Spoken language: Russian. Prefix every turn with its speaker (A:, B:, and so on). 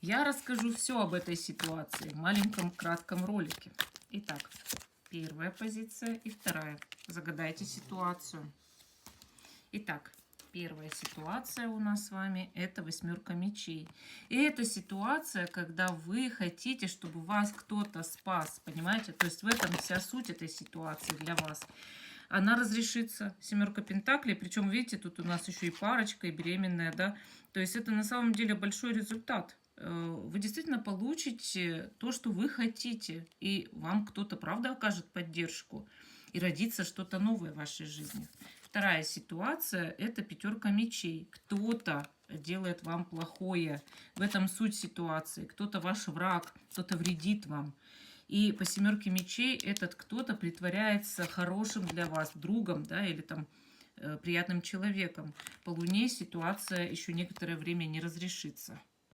A: Я расскажу все об этой ситуации в маленьком кратком ролике. Итак, первая позиция и вторая. Загадайте ситуацию. Итак, первая ситуация у нас с вами – это восьмерка мечей. И это ситуация, когда вы хотите, чтобы вас кто-то спас, понимаете? То есть в этом вся суть этой ситуации для вас. Она разрешится, семерка пентаклей, причем, видите, тут у нас еще и парочка, и беременная, да. То есть это на самом деле большой результат. Вы действительно получите то, что вы хотите, и вам кто-то, правда, окажет поддержку, и родится что-то новое в вашей жизни. Вторая ситуация – это пятерка мечей. Кто-то делает вам плохое. В этом суть ситуации. Кто-то ваш враг, кто-то вредит вам. И по семерке мечей этот кто-то притворяется хорошим для вас другом, да, или там приятным человеком. По луне ситуация еще некоторое время не разрешится.